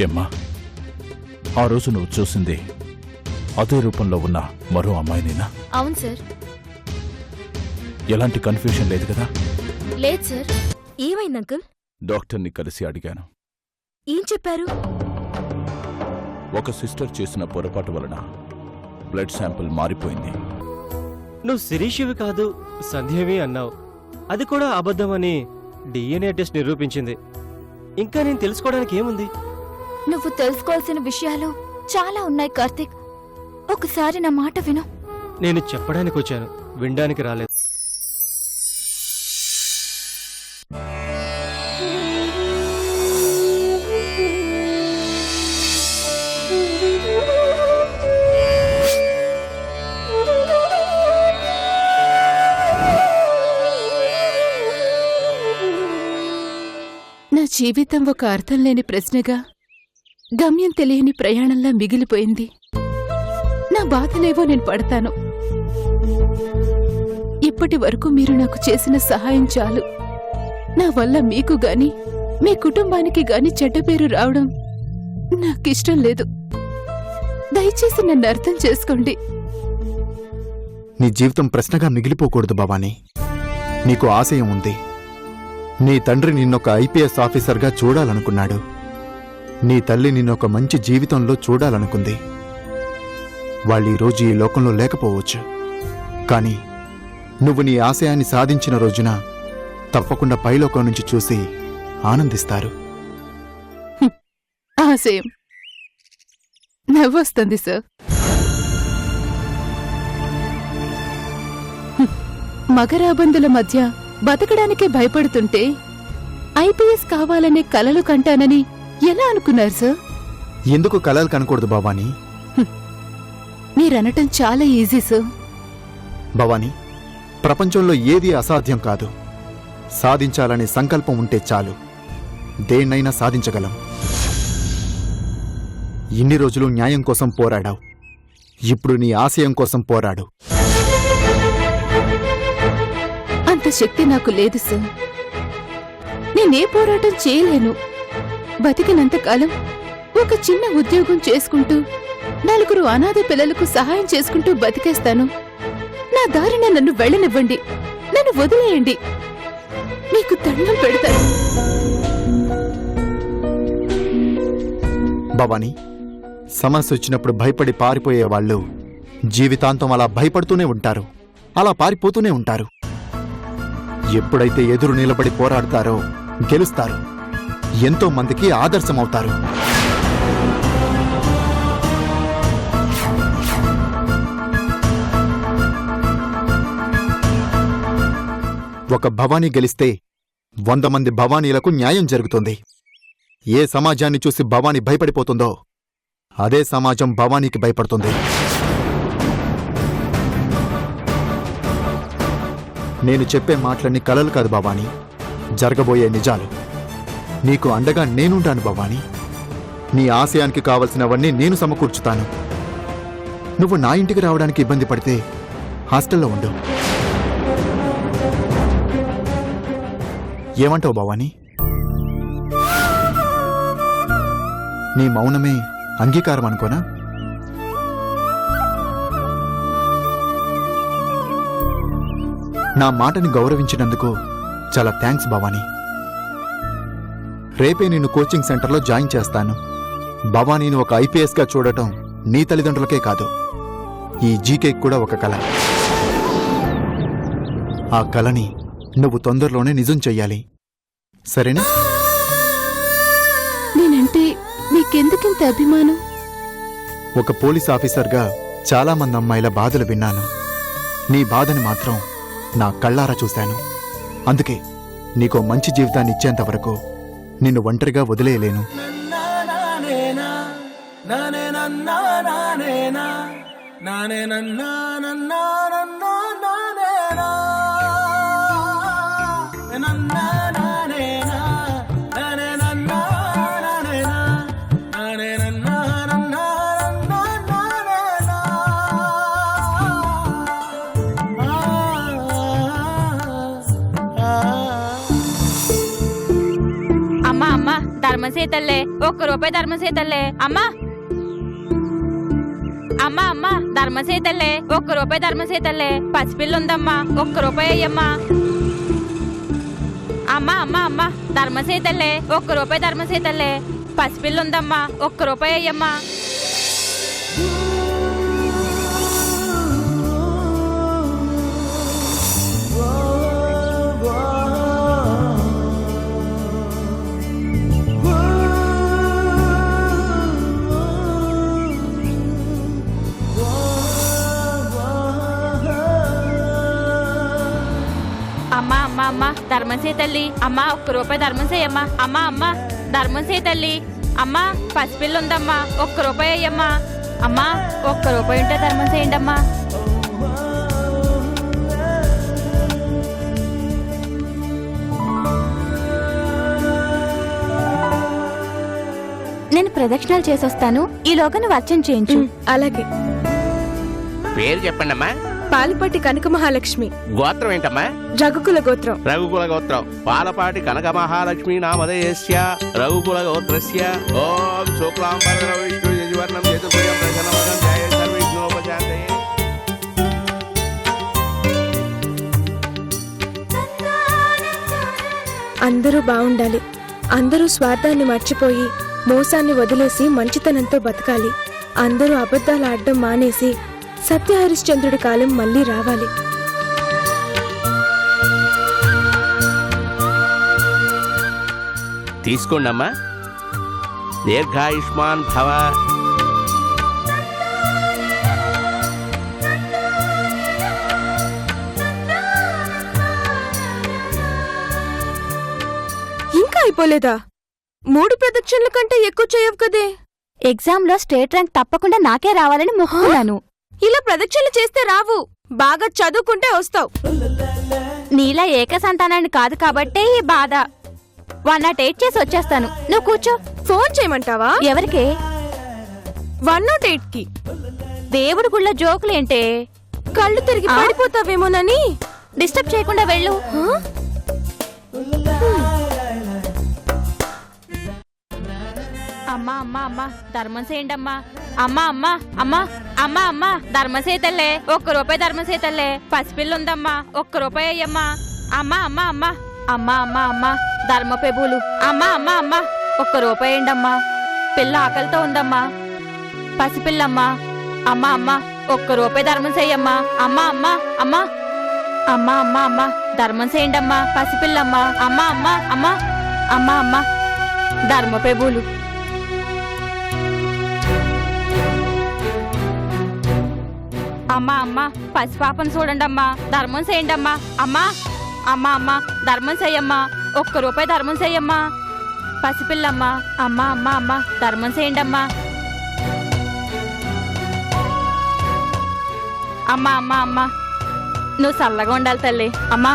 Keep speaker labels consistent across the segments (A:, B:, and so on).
A: ఏమ్మా, ఆ రోజు నువ్వు చూసింది అదే రూపంలో ఉన్న మరో అమ్మాయినేనా?
B: అవును సార్.
A: ఎలాంటి కన్ఫ్యూజన్ లేదు కదా?
B: లేదు సార్. ఏమైంది అంకుల్?
A: డాక్టర్ని కలిసి అడిగాను.
B: ఏం చెప్పారు?
A: ఒక సిస్టర్ చేసిన పొరపాటు వలన బ్లడ్ శాంపిల్ మారిపోయింది.
C: నువ్వు శిరీషివి కాదు సంధ్యవి అన్నావు. అది కూడా అబద్ధమని డిఎన్ఏ టెస్ట్ నిరూపించింది. ఇంకా నేను తెలుసుకోవడానికి ఏముంది?
B: నువ్వు తెలుసుకోవాల్సిన విషయాలు చాలా ఉన్నాయి కార్తీక్. ఒకసారి నా మాట విను.
C: నేను చెప్పడానికి వచ్చాను, వినడానికి రాలేదు.
D: నా జీవితం ఒక అర్థం లేని ప్రశ్నగా, గమ్యం తెలియని ప్రయాణంలా మిగిలిపోయింది. నా బాధలేవో నేను పడతాను. ఇప్పటి వరకు మీరు నాకు చేసిన సహాయం చాలు. నా వల్ల మీకు గాని మీ కుటుంబానికి గాని చెడ్డ పేరు రావడం నాకిష్టం లేదు. దయచేసి నన్ను అర్థం చేసుకోండి.
E: నీ జీవితం ప్రశ్నగా మిగిలిపోకూడదు భవానీ. నీకు ఆశయం ఉంది. నీ తండ్రి నిన్నొక ఐపీఎస్ ఆఫీసర్గా చూడాలనుకున్నాడు. నీ తల్లి నిన్నొక మంచి జీవితంలో చూడాలనుకుంది. వాళ్ళీరోజు ఈ లోకంలో లేకపోవచ్చు. కాని నువ్వు నీ ఆశయాన్ని సాధించిన రోజున తప్పకుండా పైలోకం నుంచి చూసి ఆనందిస్తారు.
D: ఆశయం నవ్వొస్తుంది సార్. మగరాబందుల మధ్య బతకడానికే భయపడుతుంటే ఐపీఎస్ కావాలనే కలలు కంటానని ఎలా అనుకున్నారు సార్?
E: ఎందుకు కలలు కనకూడదు భవానీ?
D: మీరనటం చాలా ఈజీ సార్.
E: భవానీ, ప్రపంచంలో ఏదీ అసాధ్యం కాదు. సాధించాలనే సంకల్పం ఉంటే చాలు, దేన్నైనా సాధించగలం. ఇన్ని రోజులు న్యాయం కోసం పోరాడావు. ఇప్పుడు నీ ఆశయం కోసం పోరాడు.
D: అంత శక్తి నాకు లేదు సార్. నేనే పోరాటం చేయలేను. బతికినంతకాలం ఒక చిన్న ఉద్యోగం చేసుకుంటూ 4 అనాథ పిల్లలకు సహాయం చేసుకుంటూ బతికేస్తాను. నా దారిన నన్ను వెళ్ళనివ్వండి. నన్ను వదిలేయండి. మీకు దండం పెడతాను.
E: భవానీ, సమస్య వచ్చినప్పుడు భయపడి పారిపోయేవాళ్లు జీవితాంతం అలా భయపడుతూనే ఉంటారు, అలా పారిపోతూనే ఉంటారు. ఎప్పుడైతే ఎదురు నిలబడి పోరాడతారో గెలుస్తారు. ఎంతో మందికి ఆదర్శమవుతారు. ఒక భవానీ గెలిస్తే 100 మంది భవానీలకు న్యాయం జరుగుతుంది. ఏ సమాజాన్ని చూసి భవానీ భయపడిపోతుందో అదే సమాజం భవానీకి భయపడుతుంది. నేను చెప్పే మాటలన్నీ కలలు కాదు భవానీ, జరగబోయే నిజాలు. నీకు అండగా నేనుంటాను భవానీ. నీ ఆశయానికి కావలసినవన్నీ నేను సమకూర్చుతాను. నువ్వు నా ఇంటికి రావడానికి ఇబ్బంది పడితే హాస్టల్లో ఉండు. ఏమంటావు భవానీ? నీ మౌనమే అంగీకారం అనుకోనా? నా మాటని గౌరవించినందుకు చాలా థ్యాంక్స్ భవానీ. రేపే నిన్ను కోచింగ్ సెంటర్లో జాయిన్ చేస్తాను. భవానీని ఒక ఐపీఎస్గా చూడటం నీ తల్లిదండ్రులకే కాదు, ఈ జీకేకి కూడా ఒక కల. ఆ కలని నువ్వు తొందరలోనే నిజం చెయ్యాలి, సరేనా?
D: నేనంటే నీకెందుకింత అభిమానం?
E: ఒక పోలీస్ ఆఫీసర్గా చాలా మంది అమ్మాయిల బాధలు విన్నాను. నీ బాధని మాత్రం నా కళ్ళారా చూశాను. అందుకే నీకో మంచి జీవితాన్ని ఇచ్చేంతవరకు నిన్ను ఒంటరిగా వదిలేయలేను.
F: చేయి తల్లే, 1 రూపాయి ధర్మం చేయి తల్లే. అమ్మా అమ్మా అమ్మా ధర్మం చేయి తల్లే, 1 రూపాయి ధర్మం చేయి తల్లే. పసిపిల్ల ఉందమ్మా, 1 రూపాయి అయ్యమ్మా. అమ్మా అమ్మా అమ్మా ధర్మం చేయి తల్లే, 1 రూపాయి ధర్మం చేయి తల్లే. పసిపిల్ల ఉందమ్మా, 1 రూపాయి అయ్యమ్మా. అమ్మా అమ్మా అమ్మా ధర్మం చేయి తల్లి. అమ్మా 1 రూపాయి ధర్మం చేయమ్మా. అమ్మా అమ్మా ధర్మం చేయి తల్లి. అమ్మా పసిపిల్ల ఉందమ్మా, 1 రూపాయి అయ్యమ్మా. అమ్మా 1 రూపాయి ఉంటే ధర్మం చేయండి అమ్మా.
B: నేను ప్రదక్షిణాలు చేసొస్తాను, ఈలోగా నువ్వు అర్చన చేయించు.
D: అలాగే.
G: పేరు చెప్పండమ్మా.
D: పాలపాటి కనక మహాలక్ష్మి,
G: గోత్రం ఏంటమ్మా?
D: రఘుకుల గోత్రం.
G: రఘుకుల గోత్రం. పాలపాటి కనక మహాలక్ష్మి నామధేయస్య రఘుకుల గోత్రస్య. ఓం శుక్లాంబరధరం విష్ణు యజువర్ణం చతుర్భుజం ప్రసన్నవదనం ధ్యాయేత్ సర్వవిఘ్నోపశాంతయే.
H: అందరూ బాగుండాలి. అందరూ స్వార్థాన్ని మర్చిపోయి మోసాన్ని వదిలేసి మంచితనంతో బతకాలి. అందరూ అబద్ధాలు ఆడడం మానేసి సత్యహరిశ్చంద్రుడి కాలం మళ్ళీ రావాలి.
G: తీసుకోండమ్మా. దీర్ఘాయుష్మాన్ భవ.
H: ఇంకా అయిపోలేదా? 3 ప్రదక్షిణల కంటే ఎక్కువ చేయవు కదే.
B: ఎగ్జామ్ లో స్టేట్ ర్యాంక్ తప్పకుండా నాకే రావాలని మొక్కున్నాను.
H: ఇలా ప్రదక్షిణలు చేస్తే రావు. బాగా చదువుకుంటే వస్తావు.
B: నీలా ఏక సంతానాన్ని కాదు కాబట్టే ఈ బాధ. 108 చేసి వచ్చేస్తాను, నువ్వు కూర్చో.
H: ఫోన్ చేయమంటావా?
B: ఎవరికే?
H: 108 కి.
B: దేవుడి గుళ్ళ జోకులేంటే?
H: కళ్ళు తిరిగి పడిపోతావేమోనని.
B: డిస్టర్బ్ చేయకుండా వెళ్ళు.
F: అమ్మా అమ్మా అమ్మా ధర్మం చేయండి అమ్మా. అమ్మా అమ్మా అమ్మా అమ్మా అమ్మా ధర్మం చేయి తల్లే, 1 రూపాయి ధర్మం చేయి తల్లే. పసిపిల్ల ఉందమ్మా, 1 రూపాయి అయ్యమ్మా. అమ్మా అమ్మా అమ్మా అమ్మా అమ్మా అమ్మా ధర్మ పెబులు. అమ్మా అమ్మా అమ్మా 1 రూపాయి అయ్యండమ్మా. పిల్ల ఆకలితో ఉందమ్మా, పసిపిల్లమ్మా. అమ్మా అమ్మా 1 రూపాయి ధర్మం చెయ్యమ్మా. అమ్మా అమ్మా అమ్మా అమ్మా అమ్మా అమ్మా ధర్మం చేయండి అమ్మా. పసిపిల్లమ్మా. అమ్మా అమ్మా అమ్మా అమ్మా అమ్మా ధర్మ పెబులు. అమ్మా అమ్మా పసిపాపను చూడండి అమ్మా, ధర్మం చేయండి అమ్మా. అమ్మా అమ్మా అమ్మా ధర్మం చెయ్యమ్మా, 1 రూపాయి ధర్మం చెయ్యమ్మా. పసిపిల్లమ్మా. అమ్మా అమ్మా అమ్మా ధర్మం చేయండి అమ్మా. అమ్మా అమ్మా అమ్మా నువ్వు చల్లగా ఉండాలి తల్లి. అమ్మా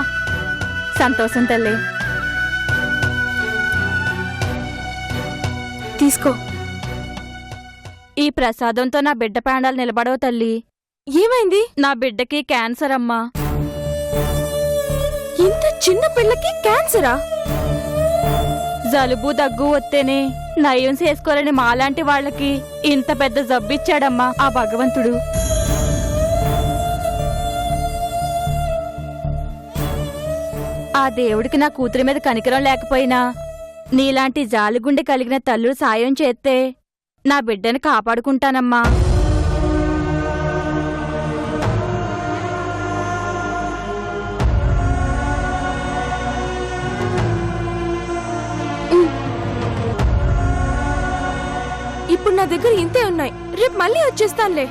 F: సంతోషం తల్లి.
H: తీసుకో.
F: ఈ ప్రసాదంతో నా బిడ్డ ప్రాణాలు నిలబడవు తల్లి.
H: ఏమైంది?
F: నా బిడ్డకి క్యాన్సర్ అమ్మా.
H: ఇంత చిన్న పిల్లకి క్యాన్సరా?
F: జలుబు దగ్గు వస్తేనే నయం చేసుకోవాలని మాలాంటి వాళ్ళకి ఇంత పెద్ద జబ్బిచ్చాడమ్మా ఆ భగవంతుడు. ఆ దేవుడికి నా కూతురి మీద కనికరం లేకపోయినా నీలాంటి జాలిగుండె కలిగిన తల్లు సాయం చేస్తే నా బిడ్డని కాపాడుకుంటానమ్మా.
H: ఇప్పుడు నా దగ్గర ఇంతే ఉన్నాయి. రేపు మళ్ళీ వచ్చేస్తానులే.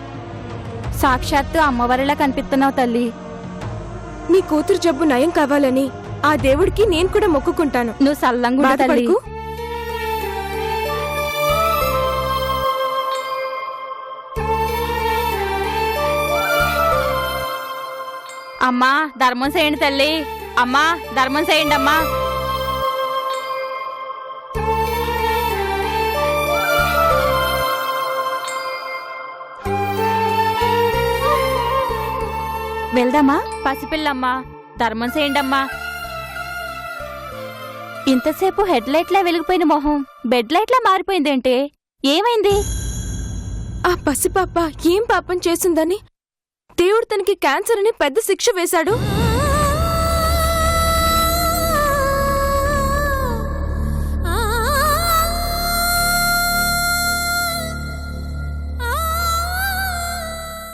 F: సాక్షాత్తు అమ్మవారిలా కనిపిస్తున్నావు తల్లి.
H: నీ కూతురు జబ్బు నయం కావాలని ఆ దేవుడికి నేను కూడా మొక్కుకుంటాను.
F: నువ్వు సల్లంగుండు తల్లి.
H: బాధపడకు.
F: అమ్మా ధర్మం చేయండి తల్లి. అమ్మా ధర్మం చేయండి అమ్మా.
B: వెళ్దామా?
F: పసిపిల్లమ్మా ధర్మం చేయండి అమ్మా.
B: ఇంతసేపు హెడ్ లైట్లా వెలిగిపోయిన మొహం బెడ్ లైట్లా మారిపోయిందేంటే? ఏమైంది?
H: ఆ పసిపాప ఏం పాపం చేసిందని దేవుడు తనకి క్యాన్సర్ అని పెద్ద శిక్ష వేశాడు.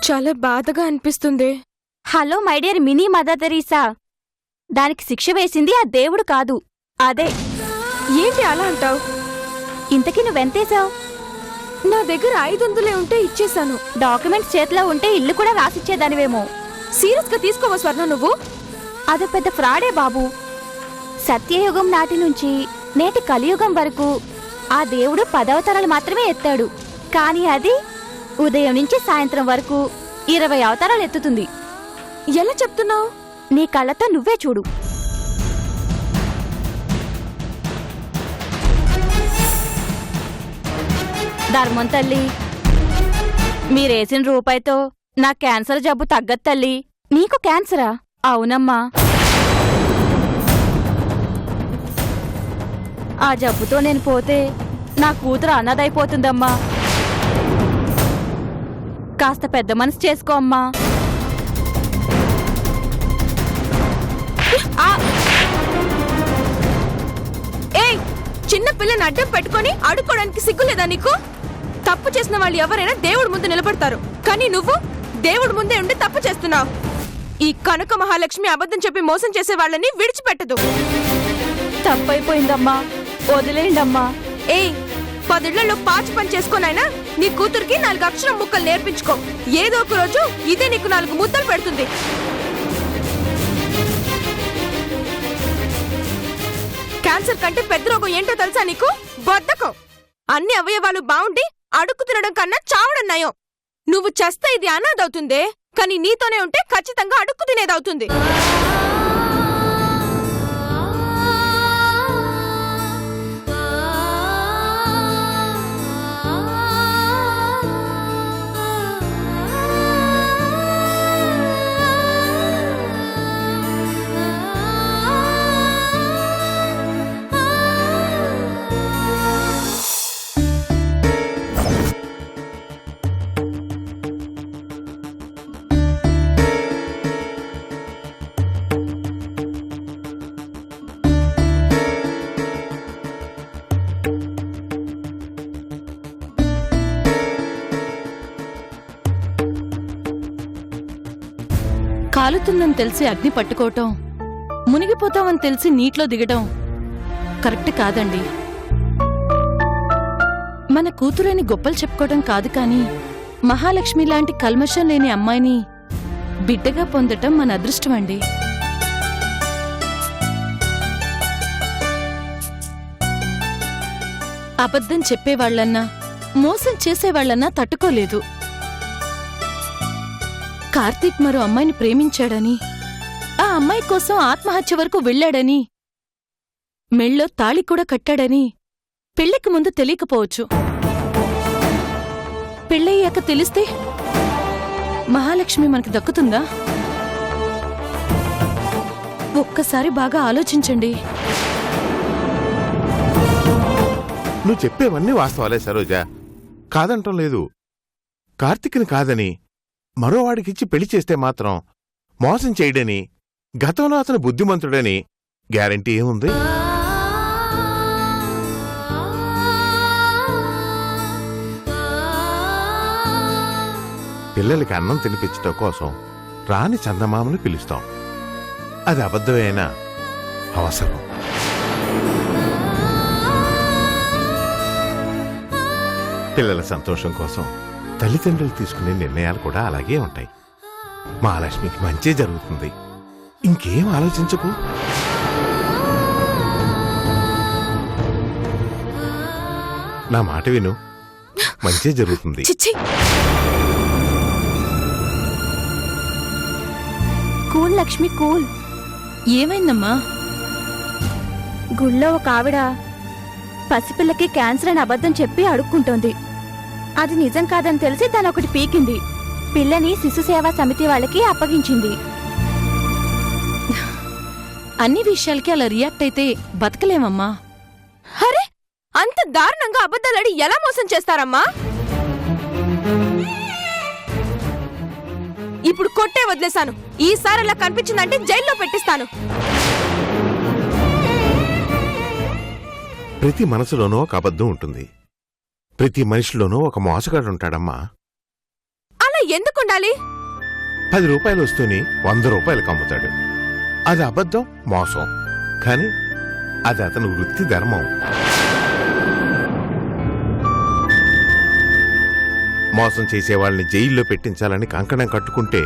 H: చాలా బాధగా అనిపిస్తుంది.
B: Hello my dear mini mother Teresa, దానికి శిక్ష వేసింది ఆ దేవుడు కాదు, అదే.
H: ఏంటి అలా అంటావు?
B: ఇంతకీ నువ్వెంతేశావు?
H: నా దగ్గర 500 ఉంటే ఇచ్చేశాను.
B: డాక్యుమెంట్స్ చేతిలో ఉంటే ఇల్లు కూడా రాసిచ్చేదానివేమో.
H: సీరియస్ గా తీసుకోవా స్వర్ణ నువ్వు?
B: అది పెద్ద ఫ్రాడే బాబు. సత్యయుగం నాటి నుంచి నేటి కలియుగం వరకు ఆ దేవుడు 10 అవతారాలు మాత్రమే ఎత్తాడు. కానీ అది ఉదయం నుంచి సాయంత్రం వరకు 20 అవతారాలు ఎత్తుతుంది.
H: ఎలా చెప్తున్నావు?
B: నీ కళ్ళతో నువ్వే చూడు. ధర్మం తల్లి, మీరేసిన రూపాయితో నా క్యాన్సర్ జబ్బు తగ్గదు తల్లి. నీకు క్యాన్సరా? అవునమ్మా. ఆ జబ్బుతో నేను పోతే నా కూతురు అన్నదైపోతుందమ్మా. కాస్త పెద్ద మనసు చేసుకో అమ్మా.
H: ఏయ్, చిన్న పిల్లని అడ్డం పెట్టుకొని ఆడుకోవడానికి సిగ్గులేదా నీకు? తప్పు చేసిన వాళ్ళు ఎవరైనా దేవుడి ముందు నిలబడతారు, కానీ నువ్వు దేవుడి ముందే ఉండి తప్పు చేస్తున్నావు. ఈ కనక మహాలక్ష్మి అబద్ధం చెప్పి మోసం చేసే వాళ్ళని విడిచిపెట్టదు.
B: తప్పైపోయిందమ్మా, వదిలేయండమ్మా.
H: ఏయ్, 10 ఇళ్లలో పాచి పని చేసుకోనైనా నీ కూతురికి 4 అక్షరం ముక్కలు నేర్పించుకో. ఏదో ఒక రోజు ఇదే నీకు 4 ముద్దలు పెడుతుంది. క్యాన్సర్ కంటే పెద్ద రోగం ఏంటో తెలుసా నీకు? బద్ధకం. అన్ని అవయవాలు బాగుండి అడుక్కు తినడం కన్నా చావడం నయం. నువ్వు చస్తే ఇది అనాథవుతుందే, కానీ నీతోనే ఉంటే ఖచ్చితంగా అడుక్కు తినేదవుతుంది.
D: కాలుతుందని తెలిసి అగ్ని పట్టుకోవటం, మునిగిపోతామని తెలిసి నీటిలో దిగటం కరెక్ట్ కాదండి. మన కూతురని గొప్పలు చెప్పుకోవడం కాదు, కానీ మహాలక్ష్మి లాంటి కల్మషం లేని అమ్మాయిని బిడ్డగా పొందటం మన అదృష్టం అండి. అబద్ధం చెప్పేవాళ్లన్నా మోసం చేసేవాళ్లన్నా తట్టుకోలేదు. కార్తీక్ మరో అమ్మాయిని ప్రేమించాడని, ఆ అమ్మాయి కోసం ఆత్మహత్య వరకు వెళ్లాడని, మెళ్ళో తాళి కూడా కట్టాడని పెళ్లికి ముందు తెలియకపోవచ్చు. పెళ్ళయ్యాక తెలిస్తే మహాలక్ష్మి మనకి దక్కుతుందా? ఒక్కసారి బాగా ఆలోచించండి.
I: నువ్వు చెప్పేవన్నీ వాస్తవాలే సరోజ, కాదంటం లేదు. కార్తీక్ని కాదని మరోవాడికిచ్చి పెళ్లి చేస్తే మాత్రం మోసం చేయడని, గతంలో అతను బుద్ధిమంతుడని గ్యారంటీ ఏముంది? పిల్లలకి అన్నం తినిపించటం కోసం రాని చందమామను పిలుస్తాం. అది అబద్ధమైనా అవసరం. పిల్లల సంతోషం కోసం తల్లిదండ్రులు తీసుకునే నిర్ణయాలు కూడా అలాగే ఉంటాయి. మహాలక్ష్మికి మంచి జరుగుతుంది, ఇంకేం ఆలోచించకు. నా మాట విను, మంచి జరుగుతుంది.
H: చిచ్చి,
B: కూల్ లక్ష్మి, కూల్.
D: ఏమైందమ్మా?
B: గుళ్ళో ఒక ఆవిడ పసిపిల్లకి క్యాన్సర్ అని అబద్ధం చెప్పి అడుక్కుంటోంది. అది నిజం కాదని తెలిసి తనొకటి పీకింది. పిల్లని శిశు సేవా సమితి వాళ్ళకి అప్పగించింది.
D: అన్ని విషయాలకి అలా రియాక్ట్ అయితే బతకలేమమ్మా.
H: అరే, అంత దారుణంగా అబద్ధాలాడి ఎలా మోసం చేస్తారమ్మా? ఇప్పుడు కొట్టే వదిలేశాను. ఈసారి అలా కనిపించిందంటే జైల్లో పెట్టిస్తాను.
I: ప్రతి మనసులోనూ ఒక అబద్ధం ఉంటుంది. ప్రతి మనిషిలోనూ ఒక మోసగాడు ఉంటాడమ్మా.
H: అలా ఎందుకుండాలి?
I: 10 రూపాయలు వస్తూనే 100 రూపాయలకు అమ్ముతాడు. అది అబద్ధం, మోసం. కాని అది అతని వృత్తి ధర్మం. మోసం చేసేవాళ్ళని జైల్లో పెట్టించాలని కంకణం కట్టుకుంటే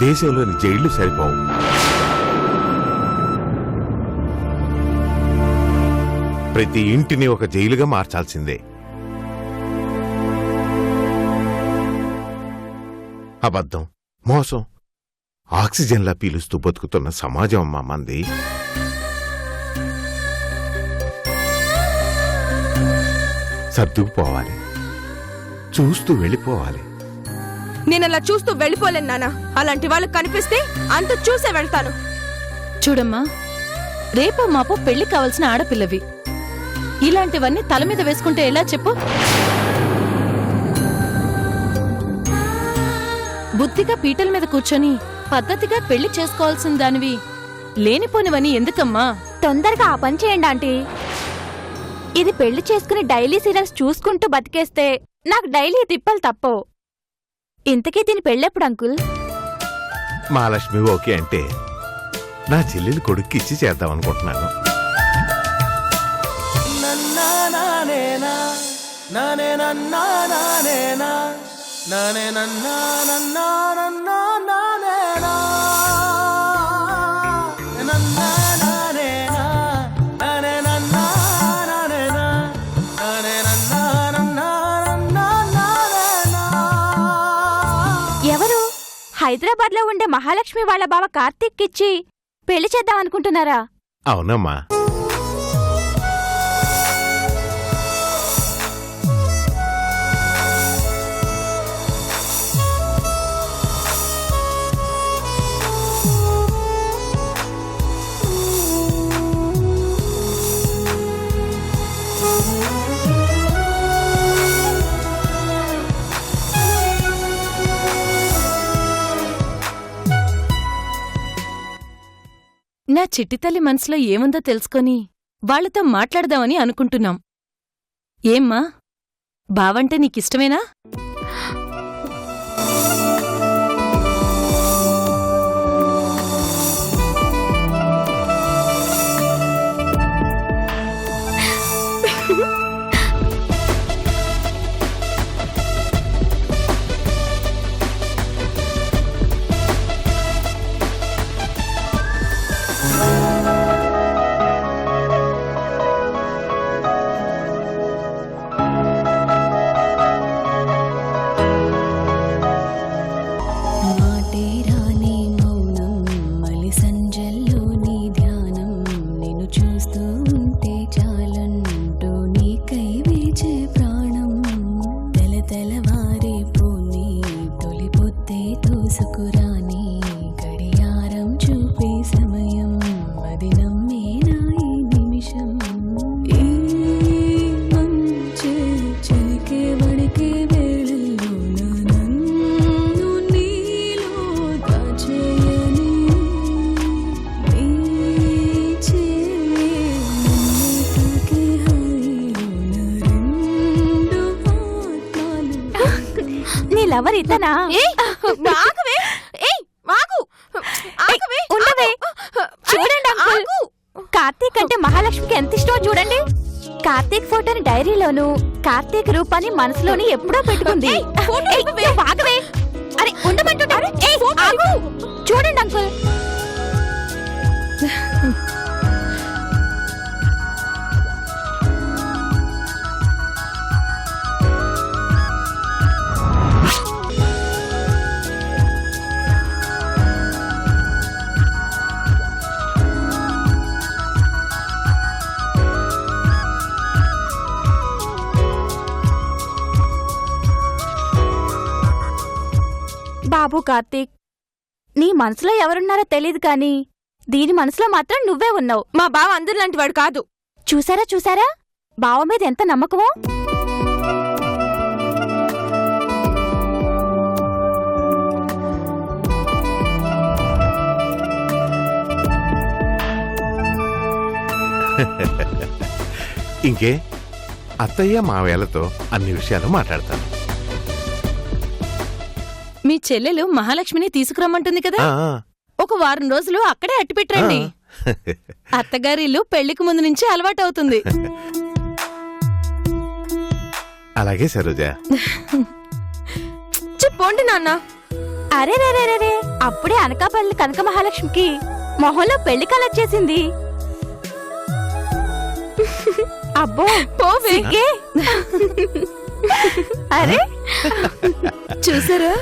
I: దేశంలోని జైళ్లు సరిపోవు. ప్రతి ఇంటిని ఒక జైలుగా మార్చాల్సిందే. అబద్ధం, మోసం ఆక్సిజన్లా పీలుస్తూ బతుకుతున్న సమాజం అమ్మా మంది. సర్దుకుపోవాలి, చూస్తూ వెళ్ళిపోవాలి.
H: నేనలా చూస్తూ వెళ్ళిపోలేను నాన్న. అలాంటి వాళ్ళు కనిపిస్తే అంత చూసే వెళ్తాను.
D: చూడమ్మా, రేపో మాపో పెళ్లి కావాల్సిన ఆడపిల్లవి. ఇలాంటివన్నీ తల మీద వేసుకుంటే ఎలా చెప్పు? బుద్ధిగా పీటల మీద కూర్చొని పద్ధతిగా పెళ్లి చేసుకోవాల్సిన దానివి లేనిపోనివని ఎందుకమ్మా?
B: తొందరగా ఆ పని చేయండి ఆంటీ. ఇది పెళ్లి చేసుకుని డైలీ సీరియల్స్ చూసుకుంటూ బతికేస్తే నాకు డైలీ తిప్పలు తప్పవు. ఇంతకీ దీని పెళ్ళెప్పుడు అంకుల్?
I: మహాలక్ష్మి ఓకే అంటే నా చెల్లెలు కొడుక్కి ఇచ్చి చేద్దామనుకుంటున్నాను.
B: ఎవరు? హైదరాబాద్ లో ఉండే మహాలక్ష్మి వాళ్ళ బావ కార్తీక్ ఇచ్చి పెళ్లి చేద్దాం అనుకుంటున్నారా?
I: అవునమ్మా.
D: నా చిట్టితల్లి మనసులో ఏముందో తెలుసుకొని వాళ్లతో మాట్లాడదామని అనుకుంటున్నాం. ఏమ్మా, బావంటే నీకిష్టమేనా?
B: లవర్ ఇతనా? చూడండి అంకుల్, కార్తీక్ అంటే మహాలక్ష్మికి ఎంత ఇష్టమో చూడండి. కార్తీక్ ఫోటోని డైరీలోను, కార్తీక్ రూపాన్ని మనసులోని ఎప్పుడో పెట్టుకుంది. అరే ఉండమంటుంటే చూడండి అంకుల్. బాబు కార్తీక్, నీ మనసులో ఎవరున్నారో తెలీదు కానీ దీని మనసులో మాత్రం నువ్వే ఉన్నావు.
H: మా బావ అందరిలాంటి వాడు కాదు.
B: చూసారా చూసారా బావ మీద ఎంత నమ్మకమో.
I: ఇంకే అత్తయ్య మావేలతో అన్ని విషయాలు మాట్లాడతాను.
J: మీ చెల్లెలు మహాలక్ష్మిని తీసుకురమ్మంటుంది కదా,
I: ఆ,
J: ఒక వారం రోజులు అక్కడే అట్టిపెట్టండి. అత్తగారి ఇల్లు పెళ్లికి ముందు నుంచి అలవాటవుతుంది.
I: అలాగే సరోజ.
H: చెప్పండి నాన్న.
B: అరే రే రే రే రే, అప్పుడే అనకాపల్లి కనక మహాలక్ష్మికి మొహంలో పెళ్లి కలొచ్చేసింది. అబ్బో
H: పోవే.
B: సిగ్గే. అరే
J: చూసారా